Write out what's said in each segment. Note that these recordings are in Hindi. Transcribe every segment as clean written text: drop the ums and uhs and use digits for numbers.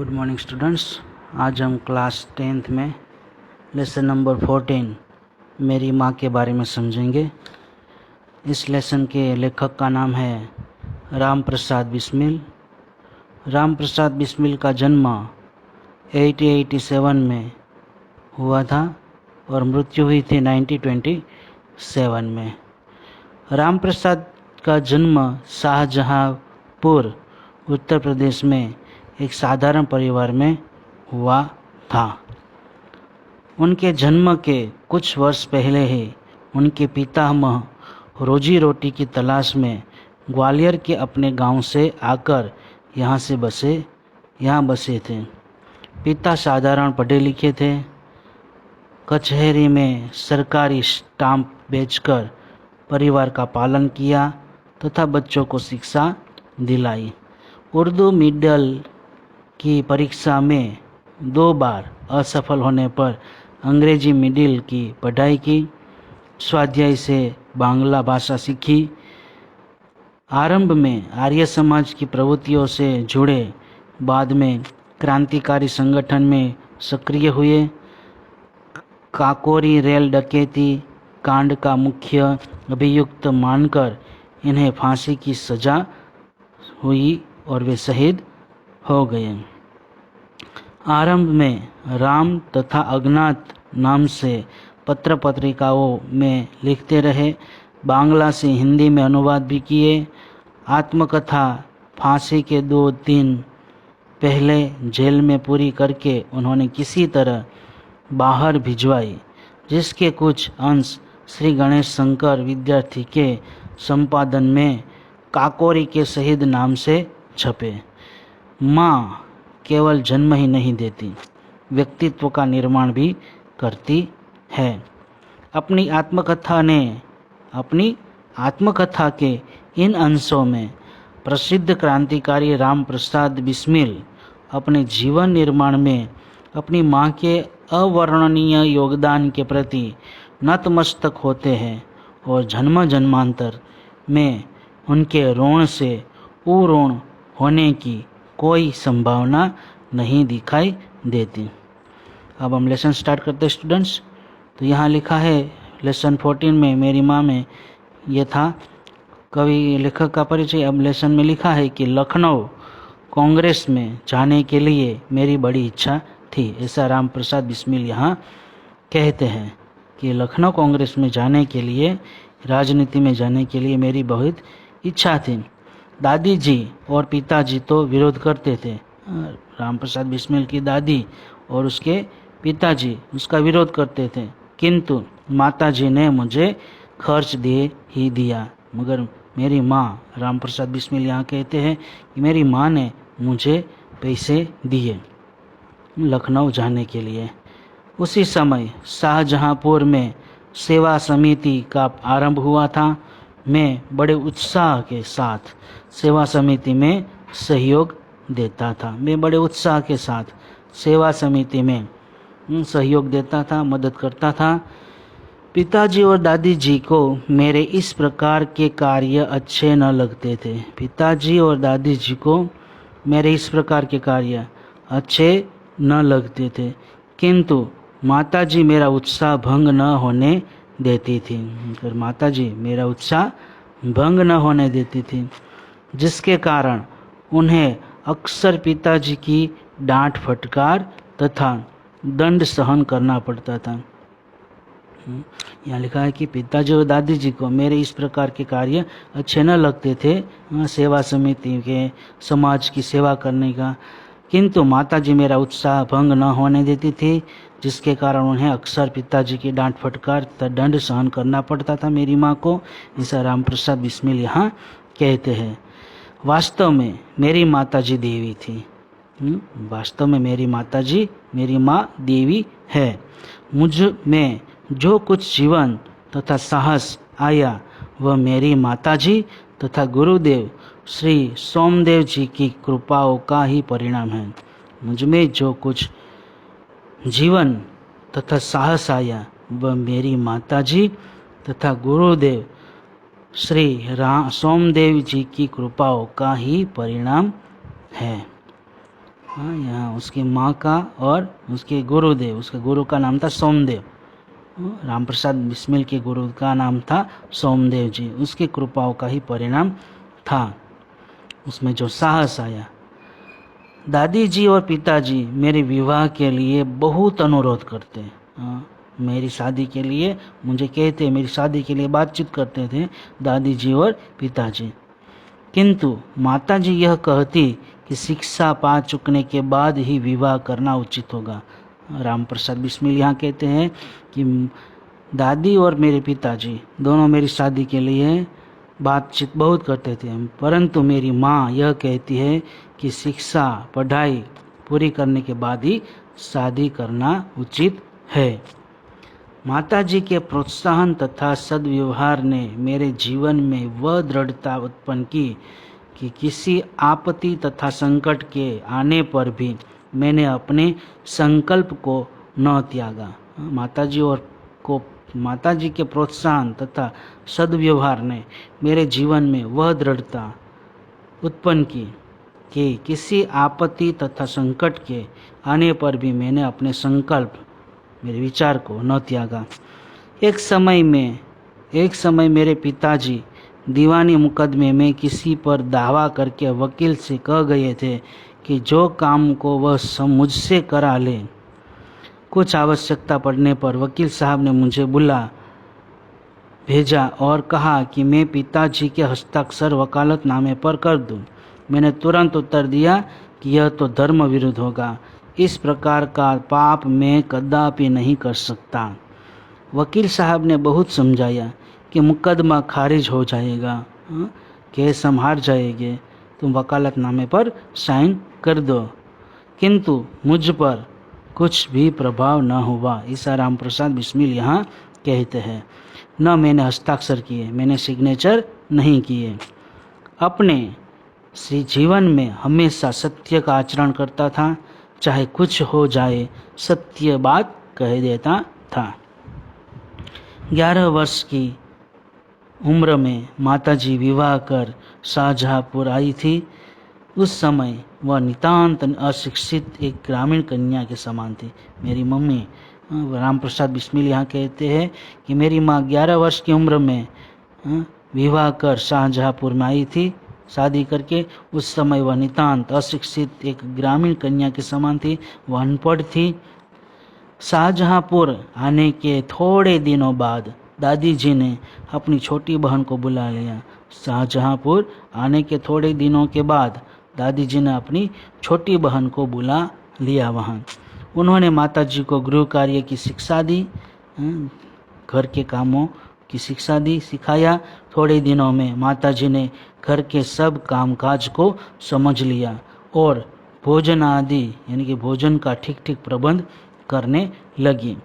Good morning students. आज हम क्लास 10th में लेसन नंबर 14 मेरी माँ के बारे में समझेंगे। इस लेसन के लेखक का नाम है राम प्रसाद बिस्मिल। राम प्रसाद बिस्मिल का जन्म 1887 में हुआ था और मृत्यु हुई थी 1927 में। राम प्रसाद का जन्म शाहजहाँपुर उत्तर प्रदेश में एक साधारण परिवार में हुआ था। उनके जन्म के कुछ वर्ष पहले ही उनके पितामह रोजी रोटी की तलाश में ग्वालियर के अपने गांव से आकर यहाँ बसे थे। पिता साधारण पढ़े लिखे थे। कचहरी में सरकारी स्टाम्प बेचकर परिवार का पालन किया तथा बच्चों को शिक्षा दिलाई। उर्दू मिडल की परीक्षा में 2 बार असफल होने पर अंग्रेजी मिडिल की पढ़ाई की। स्वाध्याय से बांग्ला भाषा सीखी। आरंभ में आर्य समाज की प्रवृत्तियों से जुड़े, बाद में क्रांतिकारी संगठन में सक्रिय हुए। काकोरी रेल डकैती कांड का मुख्य अभियुक्त मानकर इन्हें फांसी की सजा हुई और वे शहीद हो गए। आरंभ में राम तथा अज्ञात नाम से पत्र पत्रिकाओं में लिखते रहे। बांग्ला से हिंदी में अनुवाद भी किए। आत्मकथा फांसी के 2 दिन पहले जेल में पूरी करके उन्होंने किसी तरह बाहर भिजवाई, जिसके कुछ अंश श्री गणेश शंकर विद्यार्थी के संपादन में काकोरी के शहीद नाम से छपे। माँ केवल जन्म ही नहीं देती, व्यक्तित्व का निर्माण भी करती है। अपनी आत्मकथा के इन अंशों में प्रसिद्ध क्रांतिकारी राम प्रसाद बिस्मिल अपने जीवन निर्माण में अपनी माँ के अवर्णनीय योगदान के प्रति नतमस्तक होते हैं और जन्म जन्मांतर में उनके ऋण से उऋण होने की कोई संभावना नहीं दिखाई देती। अब हम लेसन स्टार्ट करते हैं स्टूडेंट्स। तो यहाँ लिखा है लेसन 14 में मेरी माँ में, ये था कवि लेखक का परिचय। अब लेसन में लिखा है कि लखनऊ कांग्रेस में जाने के लिए मेरी बड़ी इच्छा थी। ऐसा राम प्रसाद बिस्मिल यहाँ कहते हैं कि लखनऊ कांग्रेस में जाने के लिए, राजनीति में जाने के लिए मेरी बहुत इच्छा थी। दादी जी और पिताजी तो विरोध करते थे। राम प्रसाद बिस्मिल की दादी और उसके पिताजी उसका विरोध करते थे, किंतु माताजी ने मुझे खर्च दे ही दिया। मगर मेरी माँ, राम प्रसाद बिस्मिल यहाँ कहते हैं कि मेरी माँ ने मुझे पैसे दिए लखनऊ जाने के लिए। उसी समय शाहजहाँपुर में सेवा समिति का आरंभ हुआ था। मैं बड़े उत्साह के साथ सेवा समिति में सहयोग देता था। सेवा समिति में सहयोग देता था, मदद करता था। पिताजी और दादी जी को मेरे इस प्रकार के कार्य अच्छे न लगते थे। किंतु माताजी मेरा उत्साह भंग न होने देती थी, जिसके कारण उन्हें अक्सर पिताजी की डांट फटकार तथा दंड सहन करना पड़ता था। यहाँ लिखा है कि पिताजी और दादी जी को मेरे इस प्रकार के कार्य अच्छे न लगते थे, सेवा समिति के, समाज की सेवा करने का, किंतु माताजी मेरा उत्साह भंग न होने देती थी, जिसके कारण उन्हें अक्सर पिताजी की डांट फटकार तथा दंड सहन करना पड़ता था मेरी माँ को। ऐसा राम प्रसाद बिस्मिल यहाँ कहते हैं। वास्तव में मेरी माताजी देवी थी। मेरी माँ देवी है। मुझ में जो कुछ जीवन तथा साहस आया वह मेरी माताजी तथा गुरुदेव श्री सोमदेव जी की कृपाओं का ही परिणाम है। मुझ में जो कुछ जीवन तथा साहस आया वह मेरी माताजी तथा गुरुदेव श्री सोमदेव जी की कृपाओं का ही परिणाम है। हाँ, यहाँ उसकी माँ का और उसके गुरुदेव, उसके गुरु का नाम था सोमदेव। राम प्रसाद बिस्मिल के गुरु का नाम था सोमदेव जी। उसकी कृपाओं का ही परिणाम था उसमें जो साहस आया। दादी जी और पिताजी मेरे विवाह के लिए बहुत अनुरोध करते हैं। मेरी शादी के लिए मुझे कहते, मेरी शादी के लिए बातचीत करते थे दादी जी और पिताजी। किंतु माताजी यह कहती कि शिक्षा पा चुकने के बाद ही विवाह करना उचित होगा। राम प्रसाद बिस्मिल यहाँ कहते हैं कि दादी और मेरे पिताजी दोनों मेरी शादी के लिए बातचीत बहुत करते थे, परंतु मेरी माँ यह कहती है कि शिक्षा पढ़ाई पूरी करने के बाद ही शादी करना उचित है। माताजी के प्रोत्साहन तथा सद्व्यवहार ने मेरे जीवन में वह दृढ़ता उत्पन्न की कि किसी आपत्ति तथा संकट के आने पर भी मैंने अपने संकल्प को न त्यागा। माताजी के प्रोत्साहन तथा सद्व्यवहार ने मेरे जीवन में वह दृढ़ता उत्पन्न की कि किसी आपत्ति तथा संकट के आने पर भी मैंने अपने संकल्प, मेरे विचार को न त्यागा। एक समय मेरे पिताजी दीवानी मुकदमे में किसी पर दावा करके वकील से कह गए थे कि जो काम को वह मुझसे करा ले। कुछ आवश्यकता पड़ने पर वकील साहब ने मुझे भेजा और कहा कि मैं पिताजी के हस्ताक्षर वकालतनामे पर कर दूं। मैंने तुरंत उत्तर दिया कि यह तो धर्म विरुद्ध होगा, इस प्रकार का पाप मैं कदापि नहीं कर सकता। वकील साहब ने बहुत समझाया कि मुकदमा खारिज हो जाएगा, केस हम हार जाएंगे, तुम वकालतनामे पर साइन कर दो। किंतु मुझ पर कुछ भी प्रभाव न हुआ। ईसा राम प्रसाद बिस्मिल यहाँ कहते हैं, न मैंने हस्ताक्षर किए, मैंने सिग्नेचर नहीं किए। अपने जीवन में हमेशा सत्य का आचरण करता था, चाहे कुछ हो जाए सत्य बात कह देता था। 11 वर्ष की उम्र में माताजी विवाह कर शाहजहाँपुर आई थी। उस समय वह नितांत अशिक्षित एक ग्रामीण कन्या के समान थी। मेरी मम्मी, राम प्रसाद बिस्मिल यहाँ कहते हैं कि मेरी माँ 11 वर्ष की उम्र में विवाह कर शाहजहाँपुर में आई थी शादी करके। उस समय वह नितांत अशिक्षित एक ग्रामीण कन्या के समान थी, वह अनपढ़ थी। शाहजहाँपुर आने के थोड़े दिनों बाद दादी जी ने अपनी छोटी बहन को बुला लिया। शाहजहाँपुर आने के थोड़े दिनों के बाद दादी जी ने अपनी छोटी बहन को बुला लिया वहाँ। उन्होंने माताजी को गृह कार्य की शिक्षा दी, घर के कामों की शिक्षा दी, सिखाया। थोड़े दिनों में माताजी ने घर के सब कामकाज को समझ लिया और भोजन आदि यानी कि भोजन का ठीक प्रबंध करने लगी।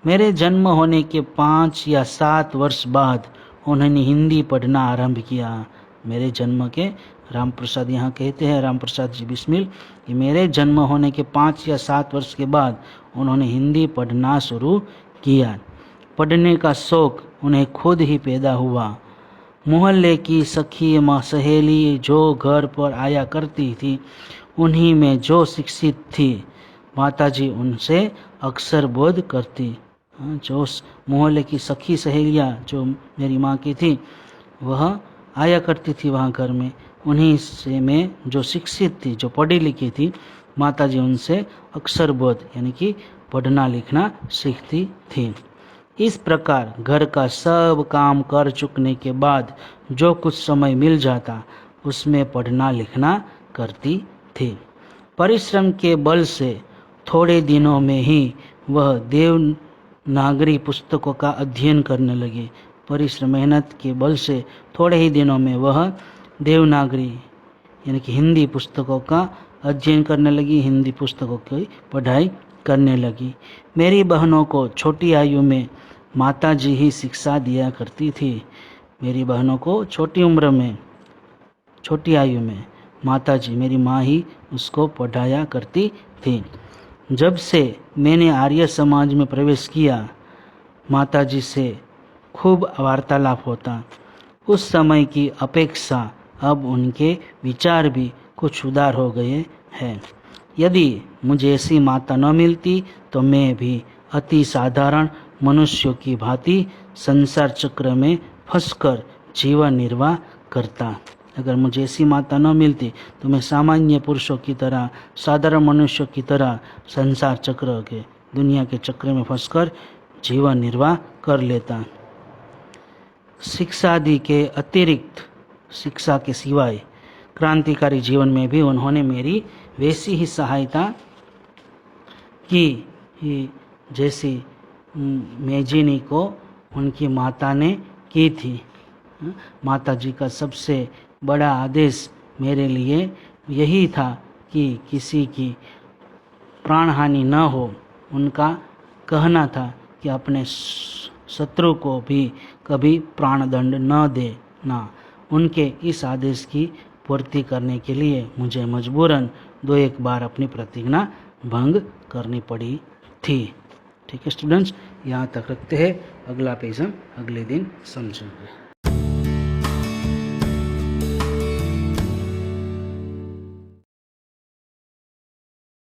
मेरे जन्म होने के 5 या 7 वर्ष बाद उन्होंने हिंदी पढ़ना आरंभ किया। मेरे जन्म के, राम प्रसाद यहाँ कहते हैं, राम प्रसाद जी बिस्मिल, कि मेरे जन्म होने के 5 या 7 वर्ष के बाद उन्होंने हिंदी पढ़ना शुरू किया। पढ़ने का शौक उन्हें खुद ही पैदा हुआ। मोहल्ले की सखी सहेली जो घर पर आया करती थी, उन्हीं में जो शिक्षित थी, माताजी उनसे अक्सर बोध करती। जो मोहल्ले की सखी सहेलियाँ जो मेरी माँ की थी, वह आया करती थी वहाँ घर में, उन्हीं से मैं जो शिक्षित थी, जो पढ़ी लिखी थी, माताजी उनसे अक्षर बोध यानी कि पढ़ना लिखना सीखती थी। इस प्रकार घर का सब काम कर चुकने के बाद जो कुछ समय मिल जाता उसमें पढ़ना लिखना करती थी। परिश्रम के बल से थोड़े दिनों में ही वह देवनागरी पुस्तकों का अध्ययन करने लगी। परिश्रम मेहनत के बल से थोड़े ही दिनों में वह देवनागरी यानी कि हिंदी पुस्तकों का अध्ययन करने लगी, हिंदी पुस्तकों की पढ़ाई करने लगी। मेरी बहनों को छोटी आयु में माताजी ही शिक्षा दिया करती थी। मेरी बहनों को छोटी उम्र में, छोटी आयु में माताजी, मेरी माँ ही उसको पढ़ाया करती थी। जब से मैंने आर्य समाज में प्रवेश किया, माताजी से खूब वार्तालाप होता। उस समय की अपेक्षा अब उनके विचार भी कुछ उदार हो गए हैं। यदि मुझे ऐसी माता न मिलती तो मैं भी अति साधारण मनुष्यों की भांति संसार चक्र में फंसकर जीवन निर्वाह करता। अगर मुझे ऐसी माता न मिलती तो मैं सामान्य पुरुषों की तरह, साधारण मनुष्यों की तरह संसार चक्र के, दुनिया के चक्र में फंसकर जीवन निर्वाह कर लेता। शिक्षा आदि के अतिरिक्त, शिक्षा के सिवाय क्रांतिकारी जीवन में भी उन्होंने मेरी वैसी ही सहायता की जैसी मेजिनी को उनकी माता ने की थी। माता जी का सबसे बड़ा आदेश मेरे लिए यही था कि किसी की प्राण हानि न हो। उनका कहना था कि अपने शत्रु को भी कभी प्राणदंड न देना। उनके इस आदेश की पूर्ति करने के लिए मुझे मजबूरन 2-1 बार अपनी प्रतिज्ञा भंग करनी पड़ी थी। ठीक है स्टूडेंट्स, यहाँ तक रखते हैं। अगला पेज हम अगले दिन समझेंगे।